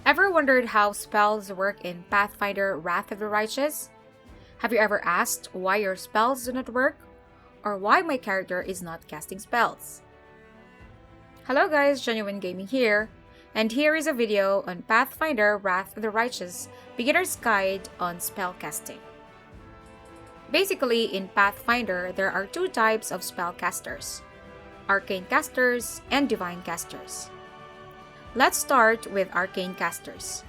Ever wondered how spells work in Pathfinder Wrath of the Righteous? Have you ever asked why your spells do not work? Or why my character is not casting spells? Hello guys, Genuine Gaming here, and here is a video on Pathfinder Wrath of the Righteous Beginner's Guide on Spellcasting. Basically, in Pathfinder, there are two types of spellcasters: Arcane casters and Divine casters. Let's start with Arcane casters.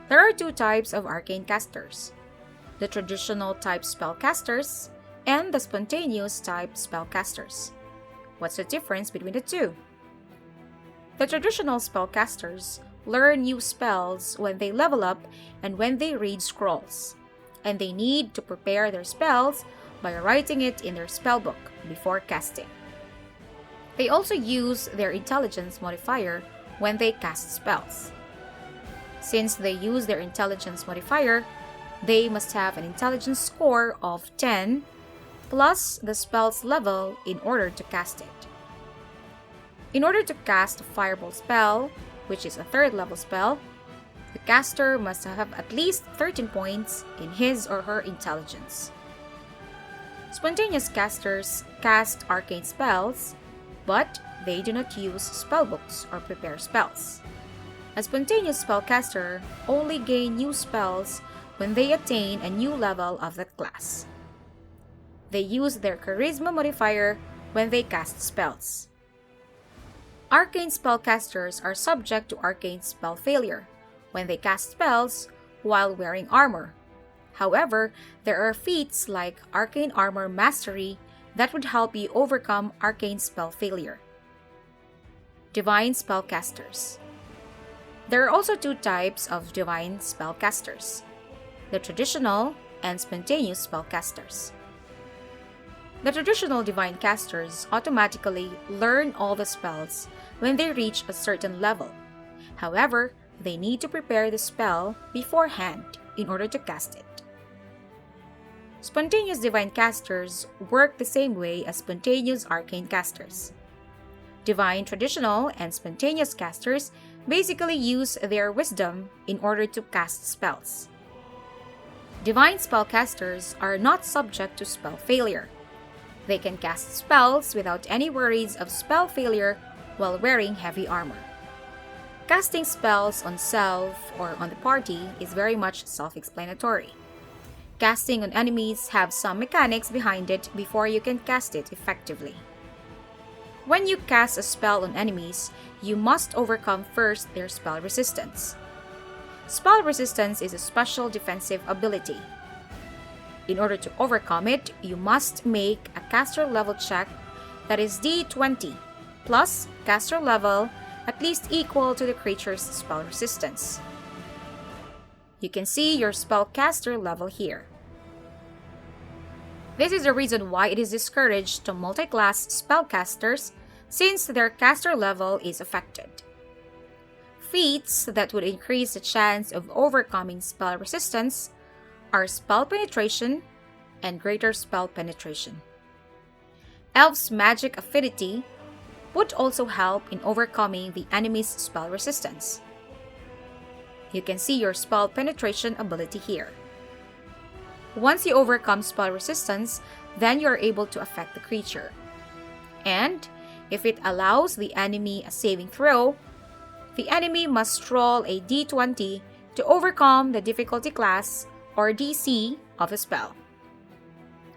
There are two types of Arcane casters: the traditional type spellcasters and the spontaneous type spellcasters. What's the difference between the two? The traditional spellcasters learn new spells when they level up and when they read scrolls, and they need to prepare their spells by writing it in their spellbook before casting. They also use their intelligence modifier when they cast spells. Since they use their intelligence modifier, they must have an intelligence score of 10 plus the spell's level in order to cast it. In order to cast a fireball spell, which is a 3rd level spell, the caster must have at least 13 points in his or her intelligence. Spontaneous casters cast arcane spells, but they do not use spellbooks or prepare spells. A spontaneous spellcaster only gain new spells when they attain a new level of that class. They use their charisma modifier when they cast spells. Arcane spellcasters are subject to arcane spell failure when they cast spells while wearing armor. However, there are feats like Arcane Armor Mastery that would help you overcome arcane spell failure. Divine spellcasters. There are also two types of divine spellcasters: the traditional and spontaneous spellcasters. The traditional divine casters automatically learn all the spells when they reach a certain level. However, they need to prepare the spell beforehand in order to cast it. Spontaneous divine casters work the same way as spontaneous arcane casters. Divine, traditional, and spontaneous casters basically use their wisdom in order to cast spells. Divine spellcasters are not subject to spell failure. They can cast spells without any worries of spell failure while wearing heavy armor. Casting spells on self or on the party is very much self-explanatory. Casting on enemies have some mechanics behind it before you can cast it effectively. When you cast a spell on enemies, you must overcome first their spell resistance. Spell resistance is a special defensive ability. In order to overcome it, you must make a caster level check that is D20 plus caster level at least equal to the creature's spell resistance. You can see your spellcaster level here. This is the reason why it is discouraged to multi-class spellcasters, since their caster level is affected. Feats that would increase the chance of overcoming spell resistance are Spell Penetration and Greater Spell Penetration. Elf's Magic Affinity would also help in overcoming the enemy's spell resistance. You can see your Spell Penetration ability here. Once you overcome spell resistance, then you are able to affect the creature. And if it allows the enemy a saving throw, the enemy must roll a D20 to overcome the difficulty class or DC of the spell.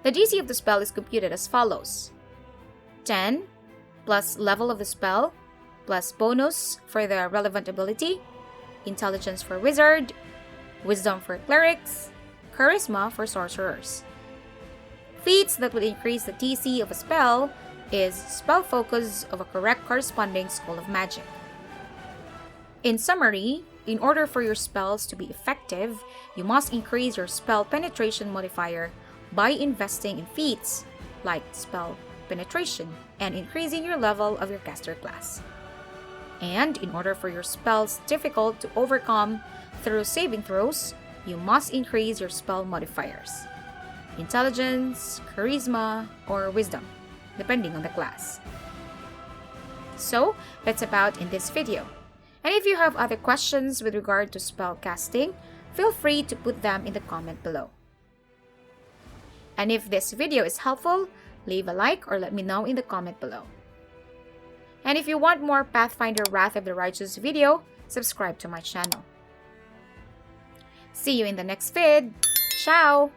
The DC of the spell is computed as follows: 10 plus level of the spell plus bonus for the relevant ability, intelligence for wizard, wisdom for clerics, charisma for sorcerers. Feats that would increase the DC of a spell is spell focus of a correct corresponding school of magic. In summary, in order for your spells to be effective, you must increase your spell penetration modifier by investing in feats like spell penetration and increasing your level of your caster class. And in order for your spells difficult to overcome through saving throws, you must increase your spell modifiers: intelligence, charisma, or wisdom, depending on the class. So, that's about in this video. And if you have other questions with regard to spellcasting, feel free to put them in the comment below. And if this video is helpful, leave a like or let me know in the comment below. And if you want more Pathfinder Wrath of the Righteous video, subscribe to my channel. See you in the next vid. Ciao!